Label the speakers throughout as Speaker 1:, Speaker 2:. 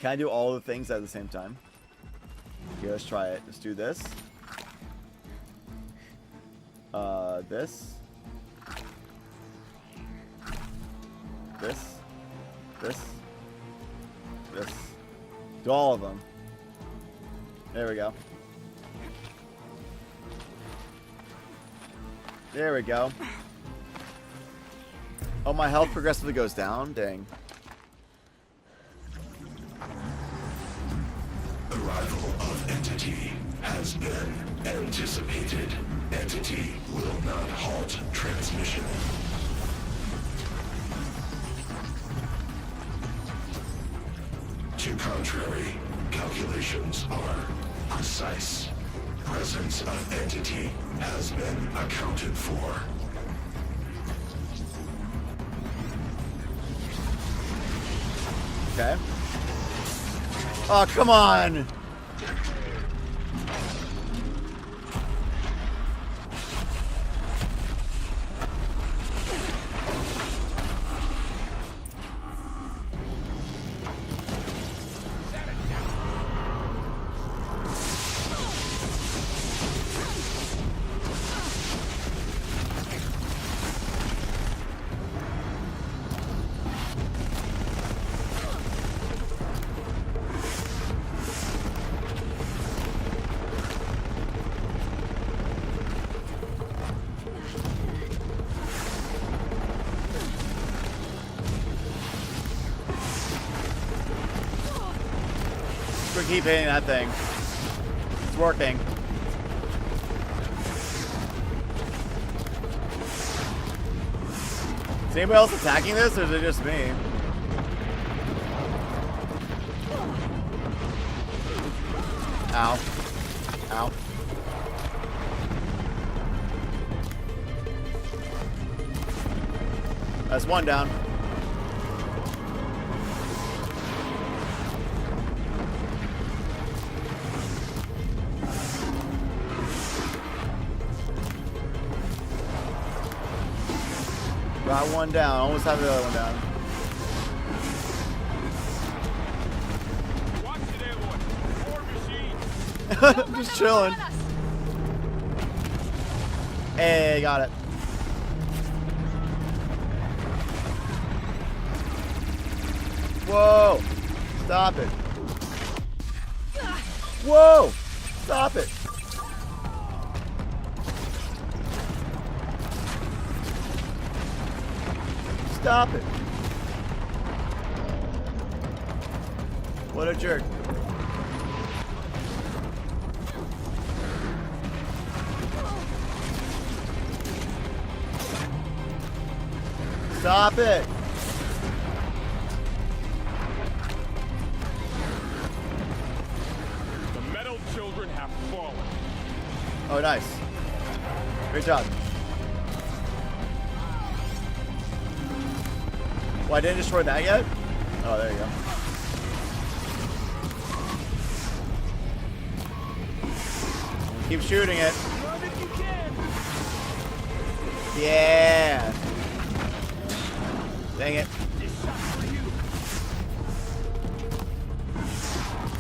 Speaker 1: Can I do all the things at the same time? Okay, let's try it. Let's do this. This. This. This. This. Do all of them. There we go. There we go. Oh, my health progressively goes down? Dang.
Speaker 2: Arrival of entity has been anticipated. Entity will not halt transmission. To contrary, calculations are precise. Presence of entity has been accounted for.
Speaker 1: Okay. Oh, come on! Keep hitting that thing. It's working. Is anybody else attacking this, or is it just me? Ow. Ow. That's one down. Got one down. Almost have the other one down.
Speaker 3: Watch it, everyone. More machines.
Speaker 1: I'm just chilling. Hey, got it. Whoa! Stop it. Whoa! Stop it. Stop it. What a jerk. Stop it.
Speaker 3: The metal children have fallen.
Speaker 1: Oh, nice. Great job. Well, I didn't destroy that yet? Oh, there you go. Keep shooting it.
Speaker 3: Run if you can.
Speaker 1: Yeah. Dang it.
Speaker 3: This shot's for you.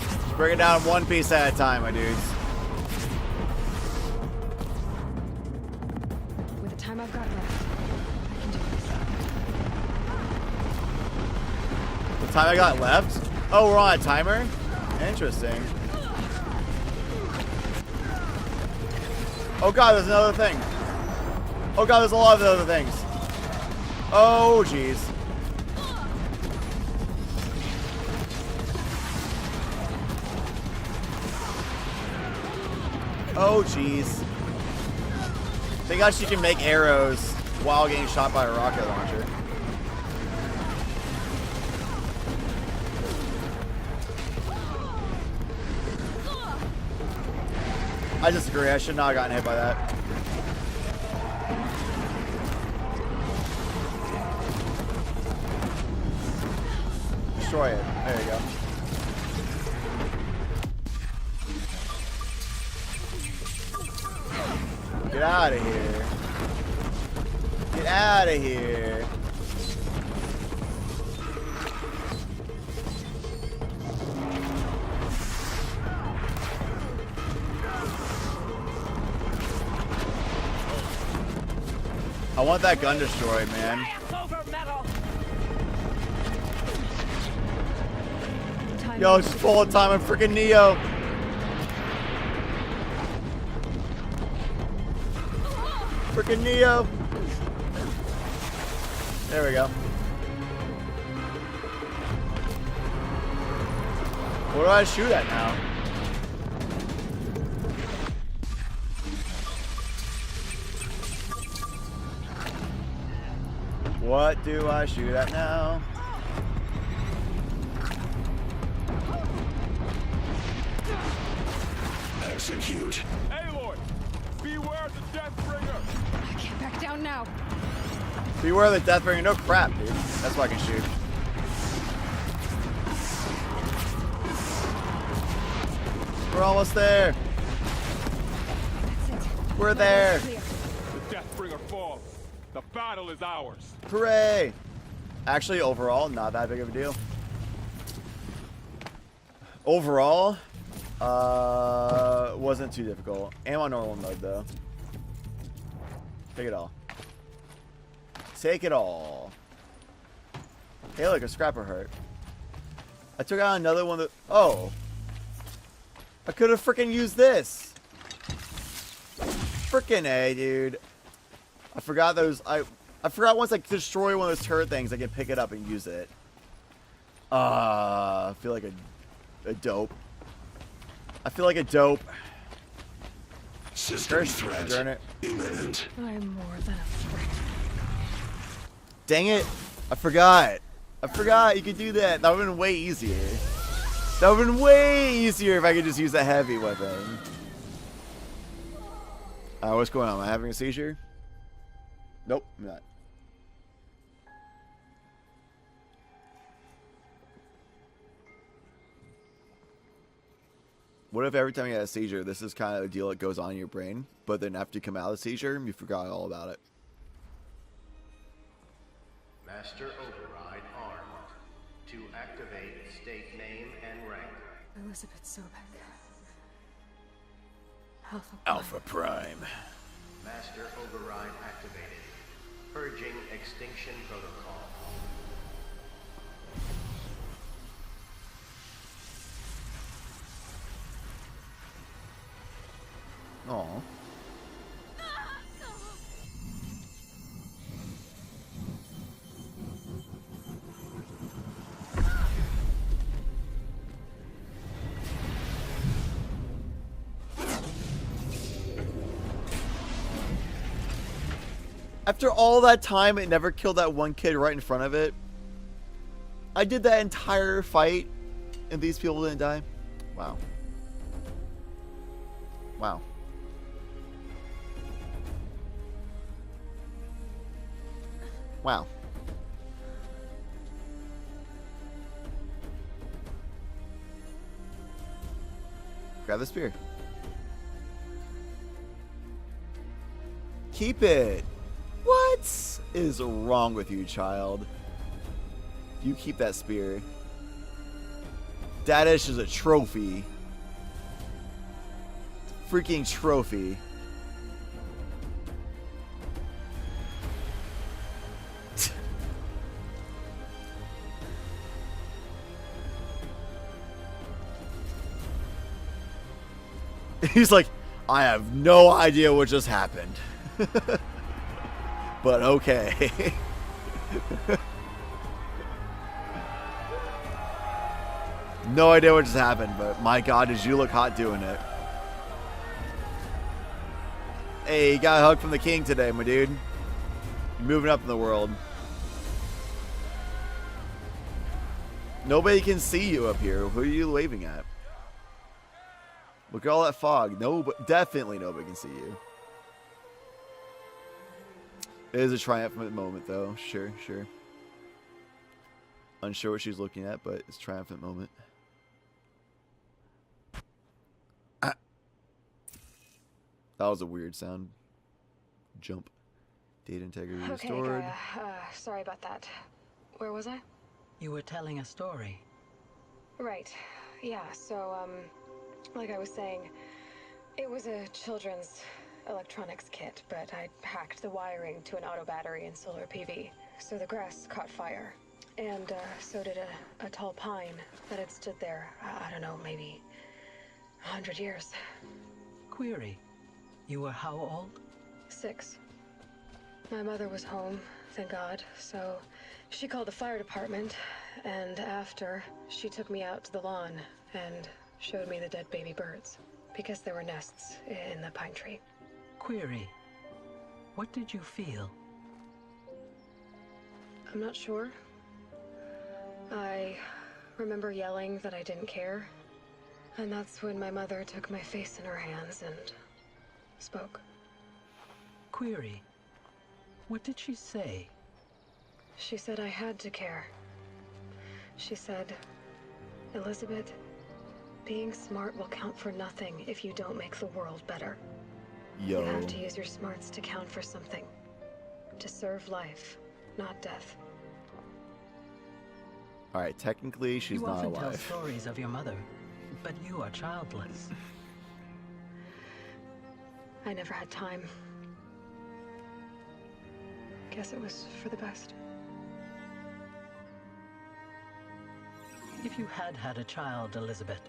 Speaker 1: Just bring it down one piece at a time, my dudes.
Speaker 4: With the time I've got left, I can do this.
Speaker 1: The time I got left? Oh, we're on a timer? Interesting. Oh god, there's another thing. Oh god, there's a lot of other things. Oh jeez. Oh jeez. Thank God she can make arrows while getting shot by a rocket launcher. I disagree. I should not have gotten hit by that. Destroy it. There you go. Get out of here. Get out of here. I want that gun destroyed, man. Yo, it's full of time. I'm freaking Neo. Freaking Neo. There we go. What do I shoot at now? What do I shoot at now?
Speaker 2: Execute.
Speaker 3: Aloy, beware the Deathbringer.
Speaker 4: I can't back down now.
Speaker 1: Beware the Deathbringer. No crap, dude. That's why I can shoot. We're almost there.
Speaker 4: That's it.
Speaker 1: We're there.
Speaker 4: Clear.
Speaker 3: The Deathbringer falls. The battle is ours.
Speaker 1: Hooray! Actually, overall, not that big of a deal. Overall, wasn't too difficult. Am on normal mode though. Take it all. Take it all. Hey, look, a scrapper heart. I took out another one that. Oh, I could have freaking used this. Freaking A, dude. I forgot those. I forgot once I destroy one of those turret things, I can pick it up and use it. I feel like a dope. I feel like a dope.
Speaker 2: System
Speaker 1: Curse,
Speaker 2: threat
Speaker 1: darn it.
Speaker 2: imminent.
Speaker 4: I'm more than a friend.
Speaker 1: Dang it. I forgot. I forgot you could do that. That would have been way easier. That would have been way easier if I could just use a heavy weapon. What's going on? Am I having a seizure? Nope, I'm not. What if every time you had a seizure, this is kind of a deal that goes on in your brain, but then after you come out of the seizure, you forgot all about it?
Speaker 5: Master Override armed. To activate state name and rank.
Speaker 4: Elizabeth Sobek. Alpha.
Speaker 1: Alpha Prime.
Speaker 5: Master Override activated. Purging extinction protocol.
Speaker 1: Aw. After all that time, it never killed that one kid right in front of it. I did that entire fight, and these people didn't die. Wow. Wow. Wow. Grab the spear. Keep it. What is wrong with you, child? You keep that spear. That is just a trophy. Freaking trophy. He's like, I have no idea what just happened. But okay. No idea what just happened, but my god, did you look hot doing it. Hey, you got a hug from the king today, my dude. You're moving up in the world. Nobody can see you up here. Who are you waving at? Look at all that fog. No, but definitely nobody can see you. It is a triumphant moment, though. Sure, sure. Unsure what she's looking at, but it's a triumphant moment. Ah. That was a weird sound. Jump. Data integrity restored.
Speaker 4: Okay, Gaia. Sorry about that. Where was I?
Speaker 6: You were telling a story.
Speaker 4: Right. Yeah, so, like I was saying, it was a children's electronics kit, but I hacked the wiring to an auto battery and solar PV. So the grass caught fire. And so did a tall pine that had stood there, I don't know, maybe 100 years.
Speaker 6: Query. You were how old?
Speaker 4: 6. My mother was home, thank God, so she called the fire department, and after, she took me out to the lawn and showed me the dead baby birds, because there were nests in the pine tree.
Speaker 6: Query. What did you feel?
Speaker 4: I'm not sure. I remember yelling that I didn't care, and that's when my mother took my face in her hands and spoke.
Speaker 6: Query. What did she say?
Speaker 4: She said I had to care. She said, Elizabeth, being smart will count for nothing if you don't make the world better.
Speaker 1: Yo.
Speaker 4: You have to use your smarts to count for something. To serve life, not death.
Speaker 1: Alright, technically she's
Speaker 6: you
Speaker 1: not
Speaker 6: often tell
Speaker 1: alive.
Speaker 6: stories of your mother, but you are childless.
Speaker 4: I never had time. Guess it was for the best.
Speaker 6: If you had had a child, Elizabeth,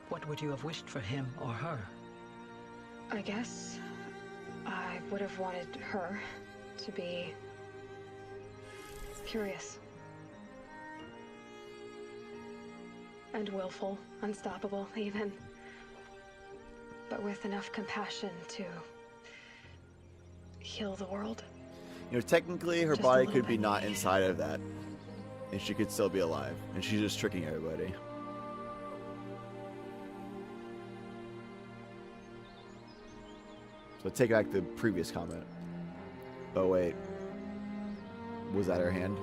Speaker 6: what would you have wished for him or her?
Speaker 4: I guess I would have wanted her to be curious. And willful, unstoppable, even. But with enough compassion to heal the world.
Speaker 1: You know, technically her
Speaker 4: Just a
Speaker 1: body
Speaker 4: little
Speaker 1: could be
Speaker 4: bit.
Speaker 1: not inside of that. And she could still be alive. And she's just tricking everybody. So take back the previous comment. Oh wait. Was that her hand?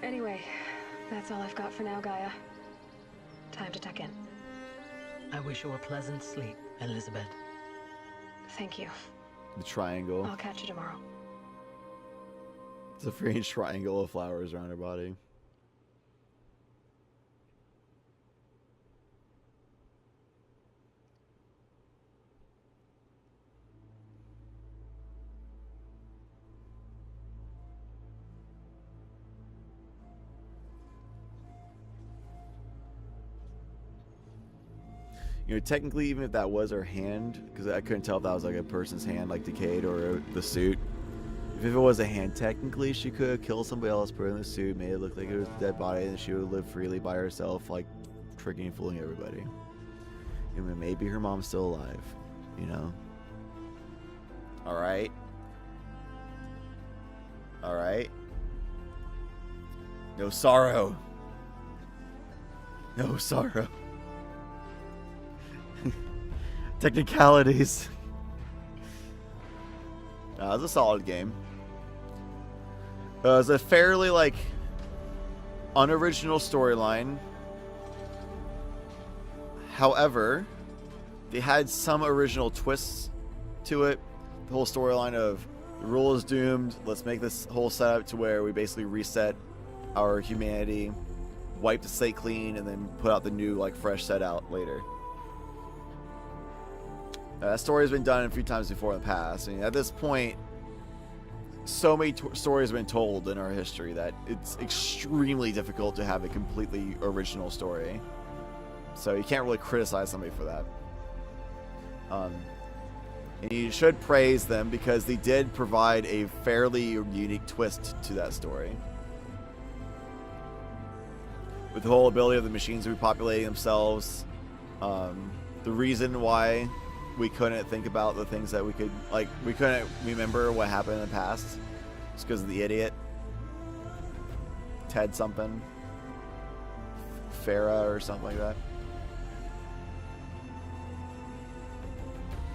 Speaker 4: Anyway, that's all I've got for now, Gaia. Time to tuck in.
Speaker 6: I wish you a pleasant sleep, Elizabeth.
Speaker 4: Thank you.
Speaker 1: The triangle.
Speaker 4: I'll catch you tomorrow.
Speaker 1: It's a strange triangle of flowers around her body. You know, technically, even if that was her hand, because I couldn't tell if that was like a person's hand, like decayed, or the suit. If it was a hand, technically, she could have killed somebody else, put it in the suit, made it look like it was a dead body, and she would have lived freely by herself, like tricking and fooling everybody. I mean, maybe her mom's still alive, you know? Alright. Alright. No sorrow. No sorrow. Technicalities. It was a solid game. It was a fairly, like, unoriginal storyline. However, they had some original twists to it. The whole storyline of the rule is doomed. Let's make this whole setup to where we basically reset our humanity, wipe the slate clean, and then put out the new, like, fresh set out later. That story has been done a few times before in the past. I mean, at this point, so many stories have been told in our history that it's extremely difficult to have a completely original story. So you can't really criticize somebody for that. And you should praise them because they did provide a fairly unique twist to that story. With the whole ability of the machines repopulating themselves, the reason why we couldn't think about the things that we could, like, we couldn't remember what happened in the past. It's because of the idiot. Ted something. Farah or something like that.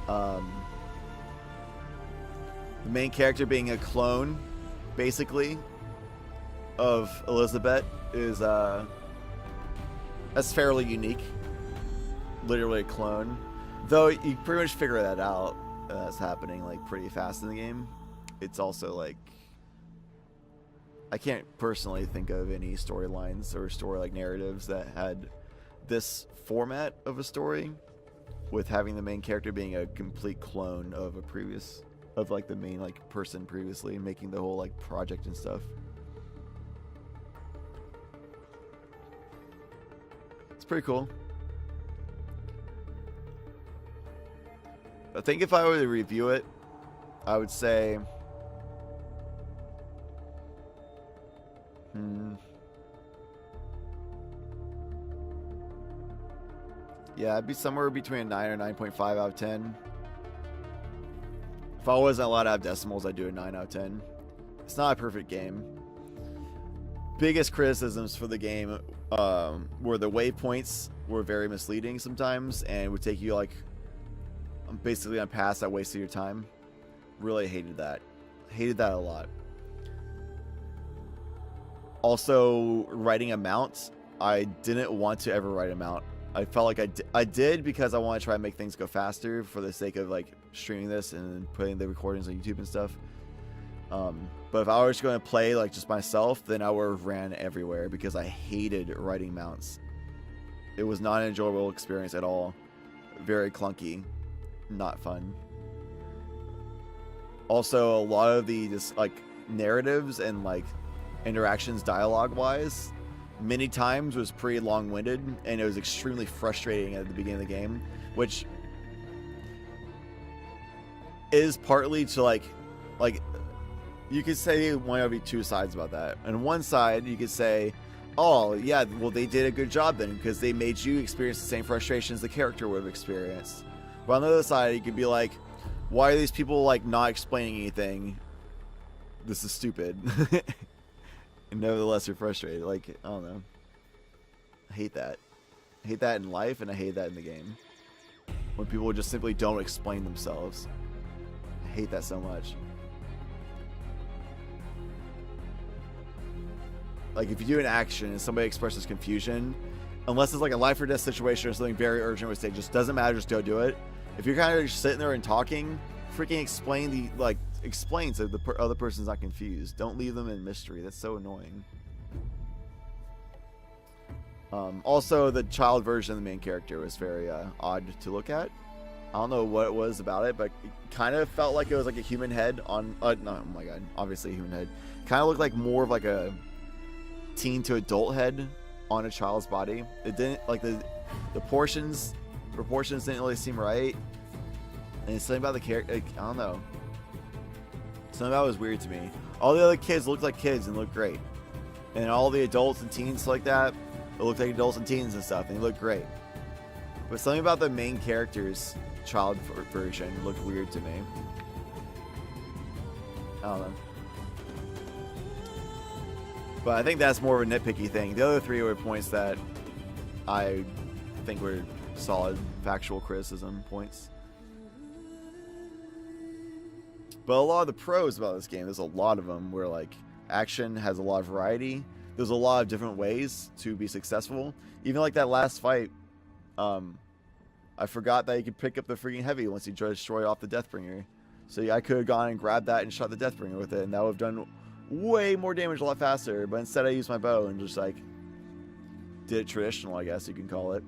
Speaker 1: The main character being a clone, basically, of Elizabeth is, that's fairly unique. Literally a clone. Though you pretty much figure that out, that's happening like pretty fast in the game. It's also like I can't personally think of any storylines or story like narratives that had this format of a story, with having the main character being a complete clone of a previous, of like the main like person previously, making the whole like project and stuff. It's pretty cool. I think if I were to review it, I would say, yeah, I'd be somewhere between a 9 or 9.5 out of 10. If I wasn't allowed to have decimals, I'd do a 9 out of 10. It's not a perfect game. Biggest criticisms for the game were the waypoints were very misleading sometimes, and would take you like basically on paths that wasted your time. Really hated that. Hated that a lot. Also, writing a mount. I didn't want to ever write a mount. I felt like I did because I want to try and make things go faster for the sake of like streaming this and putting the recordings on YouTube and stuff. But if I was going to play like just myself, then I would have ran everywhere because I hated writing mounts. It was not an enjoyable experience at all. Very clunky. Not fun. Also, a lot of the just like narratives and like interactions dialogue wise many times was pretty long-winded, and it was extremely frustrating at the beginning of the game, which is partly to like you could say one of two sides about that. On one side you could say, oh yeah, well they did a good job then because they made you experience the same frustrations the character would have experienced. But on the other side you could be like, why are these people like not explaining anything? This is stupid. And nevertheless you're frustrated. Like, I don't know. I hate that. I hate that in life, and I hate that in the game. When people just simply don't explain themselves. I hate that so much. Like, if you do an action and somebody expresses confusion, unless it's like a life or death situation or something very urgent where it just doesn't matter, just go do it. If you're kind of just sitting there and talking, freaking explain so the other person's not confused. Don't leave them in mystery. That's so annoying. Also, the child version of the main character was very odd to look at. I don't know what it was about it, but it kind of felt like it was like a human head on... no, oh my god, obviously a human head. Kind of looked like more of like a teen to adult head on a child's body. It didn't... like the proportions didn't really seem right. And something about the character... like, I don't know. Something about it was weird to me. All the other kids looked like kids and looked great. And all the adults and teens like that, it looked like adults and teens and stuff, and they looked great. But something about the main character's child version looked weird to me. I don't know. But I think that's more of a nitpicky thing. The other three were points that I think were solid factual criticism points. But a lot of the pros about this game, there's a lot of them where like action has a lot of variety. There's a lot of different ways to be successful. Even like that last fight, I forgot that you could pick up the freaking heavy once you destroy off the Deathbringer. So yeah, I could have gone and grabbed that and shot the Deathbringer with it, and that would have done way more damage a lot faster. But instead I used my bow and just like did it traditional, I guess you can call it.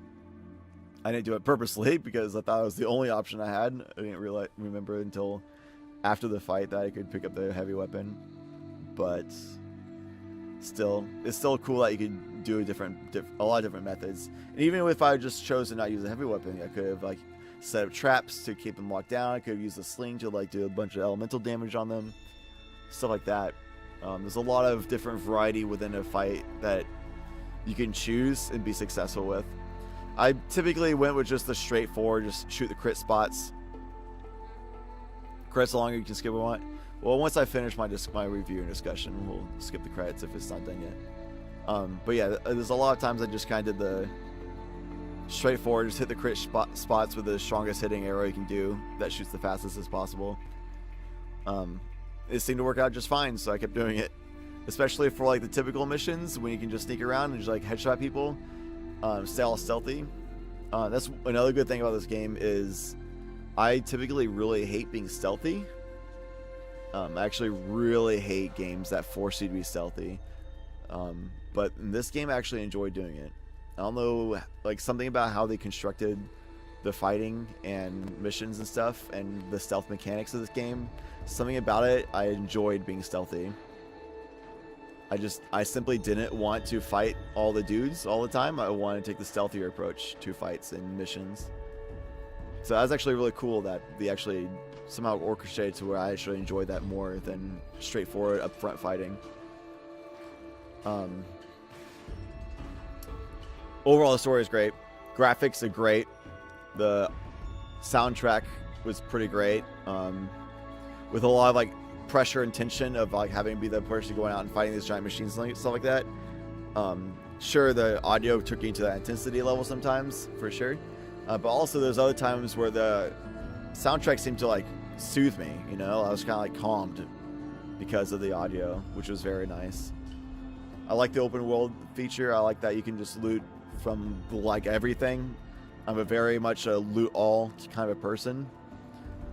Speaker 1: I didn't do it purposely because I thought it was the only option I had. I didn't remember until after the fight that I could pick up the heavy weapon. But still, it's still cool that you could do a lot of different methods. And even if I just chose to not use a heavy weapon, I could have like set up traps to keep them locked down. I could have used a sling to like do a bunch of elemental damage on them, stuff like that. There's a lot of different variety within a fight that you can choose and be successful with. I typically went with just the straightforward, just shoot the crit spots. Credits longer, you can skip if you want. Well, once I finish my review and discussion, we'll skip the credits if it's not done yet. But yeah, there's a lot of times I just kind of did the straightforward, just hit the crit spots with the strongest hitting arrow you can do that shoots the fastest as possible. It seemed to work out just fine, so I kept doing it. Especially for like the typical missions when you can just sneak around and just like headshot people, stay all stealthy. That's another good thing about this game is I typically really hate being stealthy. I actually really hate games that force you to be stealthy. But in this game, I actually enjoyed doing it. I don't know, like something about how they constructed the fighting and missions and stuff and the stealth mechanics of this game. Something about it, I enjoyed being stealthy. I simply didn't want to fight all the dudes all the time. I wanted to take the stealthier approach to fights and missions. So that was actually really cool that they actually somehow orchestrated to where I actually enjoyed that more than straightforward upfront fighting. Overall, the story is great. Graphics are great. The soundtrack was pretty great. With a lot of like pressure and tension of like having to be the person going out and fighting these giant machines and stuff like that. Sure, the audio took you to that intensity level sometimes, for sure. But also there's other times where the soundtrack seemed to like soothe me, you know? I was kind of like calmed because of the audio, which was very nice. I like the open world feature. I like that you can just loot from like everything. I'm a very much a loot all kind of a person.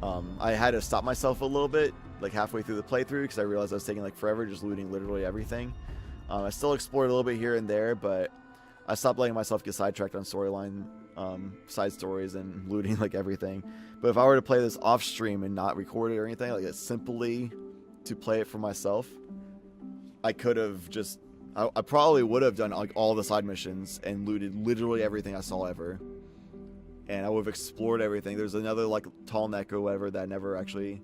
Speaker 1: I had to stop myself a little bit, like halfway through the playthrough, because I realized I was taking like forever just looting literally everything. I still explored a little bit here and there, but I stopped letting myself get sidetracked on storyline, side stories, and looting like everything. But if I were to play this off stream and not record it or anything, like it's simply to play it for myself, I could have just, I probably would have done like all the side missions and looted literally everything I saw ever. And I would have explored everything. There's another like tall neck or whatever that I never actually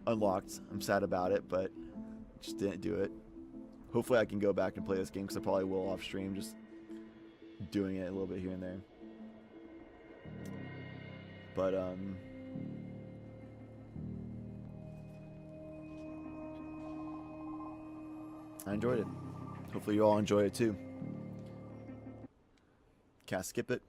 Speaker 1: unlocked. I'm sad about it, but just didn't do it. Hopefully I can go back and play this game, because I probably will off stream, just doing it a little bit here and there. But I enjoyed it. Hopefully you all enjoy it too. Can't skip it.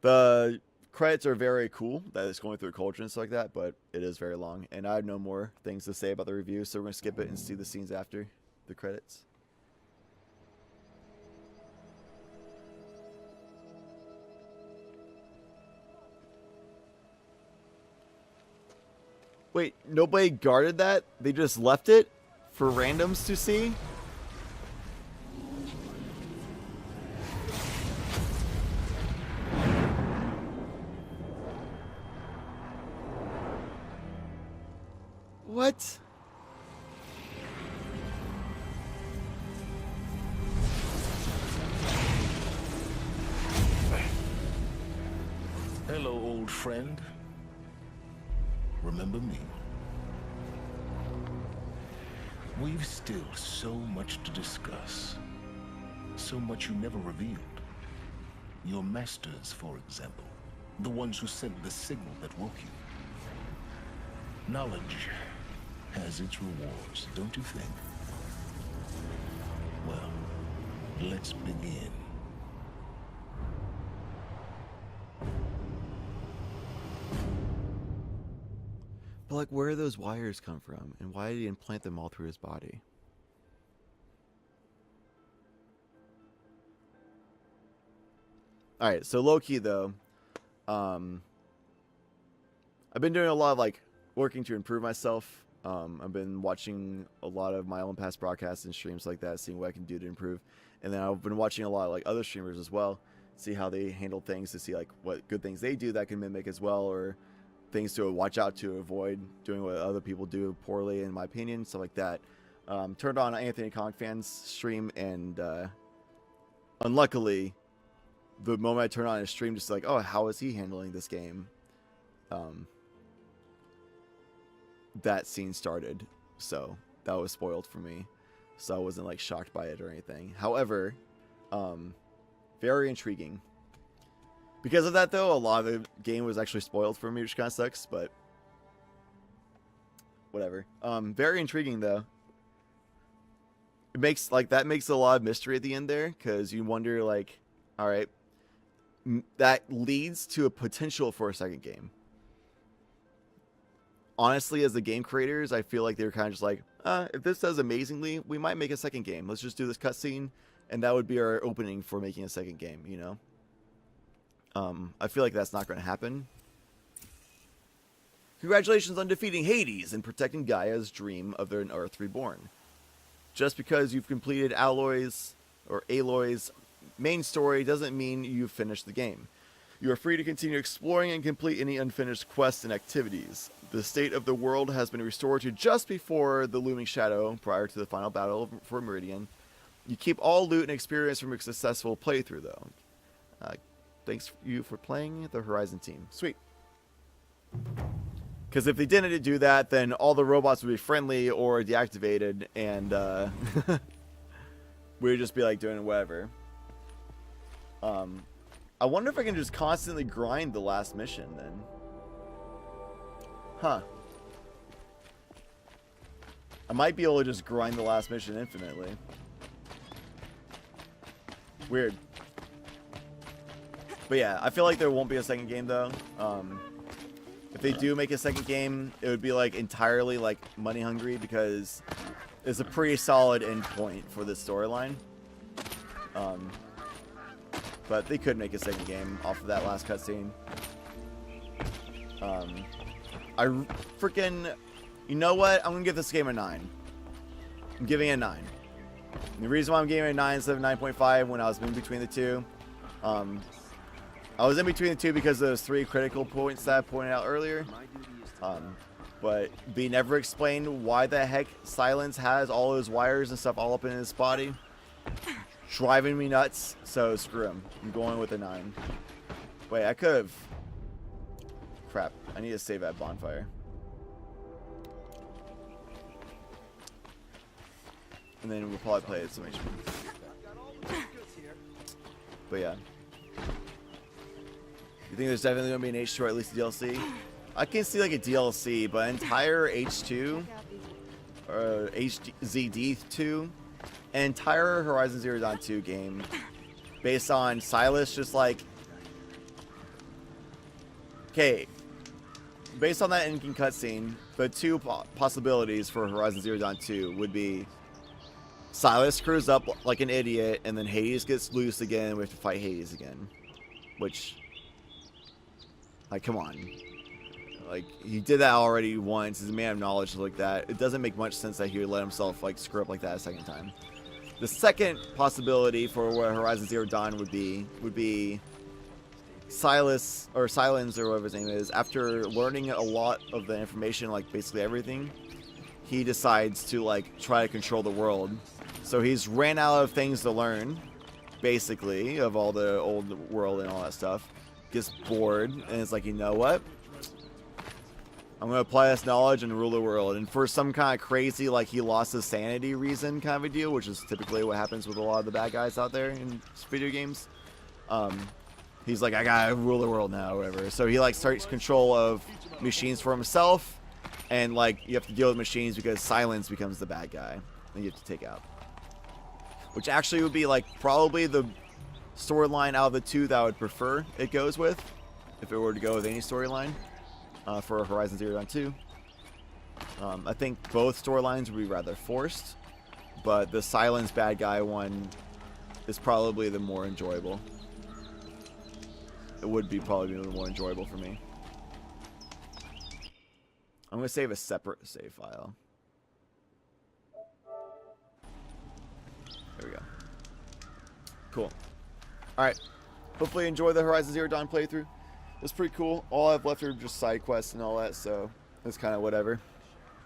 Speaker 1: The credits are very cool that it's going through a culture and stuff like that, but it is very long, and I have no more things to say about the review, so we're going to skip it and see the scenes after the credits. Wait, nobody guarded that? They just left it for randoms to see? What?
Speaker 2: Hello, old friend. Remember me? We've still so much to discuss. So much you never revealed. Your masters, for example. The ones who sent the signal that woke you. Knowledge has its rewards, don't you think? Well, let's begin.
Speaker 1: But like, where do those wires come from? And why did he implant them all through his body? Alright, so low-key though, I've been doing a lot of like working to improve myself. I've been watching a lot of my own past broadcasts and streams like that, seeing what I can do to improve. And then I've been watching a lot of like other streamers as well, see how they handle things, to see like what good things they do that can mimic as well, or things to watch out to avoid doing what other people do poorly, in my opinion, stuff like that. Turned on Anthony Kong Fan's stream, and unluckily, the moment I turned on his stream, just like, oh, how is he handling this game? That scene started, so that was spoiled for me. So I wasn't like shocked by it or anything. However, very intriguing. Because of that, though, a lot of the game was actually spoiled for me, which kind of sucks, but whatever. Very intriguing, though. It makes, like, that makes a lot of mystery at the end there, because you wonder, like, all right, that leads to a potential for a second game. Honestly, as the game creators, I feel like they were kind of just like, if this does amazingly, we might make a second game. Let's just do this cutscene, and that would be our opening for making a second game, you know? I feel like that's not going to happen. Congratulations on defeating Hades and protecting Gaia's dream of an Earth reborn. Just because you've completed Aloy's main story doesn't mean you've finished the game. You are free to continue exploring and complete any unfinished quests and activities. The state of the world has been restored to just before the looming shadow prior to the final battle for Meridian. You keep all loot and experience from a successful playthrough, though. Thanks you for playing the Horizon team. Sweet. Because if they didn't do that, then all the robots would be friendly or deactivated, and we would just be like doing whatever. I wonder if I can just constantly grind the last mission then. Huh. I might be able to just grind the last mission infinitely. Weird. But yeah, I feel like there won't be a second game though. If they do make a second game, it would be like entirely like money hungry because it's a pretty solid end point for this storyline. But they could make a second game off of that last cutscene. I freaking, you know what? I'm gonna give this game a 9. I'm giving it a 9. And the reason why I'm giving it a 9 instead of 9.5 when I was in between the two, I was in between the two because of those 3 critical points that I pointed out earlier. But they never explained why the heck Silence has all those wires and stuff all up in his body. Driving me nuts, so screw him. I'm going with a 9. Wait, I could have... Crap, I need to save that bonfire. And then we'll probably play it some HP. But yeah. You think there's definitely going to be an H2 or at least a DLC? I can see like a DLC, but entire H2 or HZD2, an entire Horizon Zero Dawn 2 game based on Silas just like, okay, based on that ending cutscene, the 2 possibilities for Horizon Zero Dawn 2 would be Silas screws up like an idiot and then Hades gets loose again and we have to fight Hades again, which, like, come on. Like, he did that already once. He's a man of knowledge like that. It doesn't make much sense that he would let himself, like, screw up like that a second time. The second possibility for what Horizon Zero Dawn would be Silas, or Silence, or whatever his name is, after learning a lot of the information, like, basically everything, he decides to, like, try to control the world. So he's ran out of things to learn, basically, of all the old world and all that stuff. Gets bored, and it's like, you know what? I'm going to apply this knowledge and rule the world. And for some kind of crazy, like, he lost his sanity reason kind of a deal, which is typically what happens with a lot of the bad guys out there in video games. He's like, I got to rule the world now, or whatever. So he, like, starts control of machines for himself. And, like, you have to deal with machines because Silence becomes the bad guy. And you have to take out. Which actually would be, like, probably the storyline out of the 2 that I would prefer it goes with. If it were to go with any storyline. For Horizon Zero Dawn 2. I think both storylines would be rather forced, but the Silence bad guy one is probably the more enjoyable. It would be probably the more enjoyable for me. I'm going to save a separate save file. There we go. Cool. Alright. Hopefully you enjoy the Horizon Zero Dawn playthrough. It's pretty cool. All I've left are just side quests and all that, so it's kind of whatever.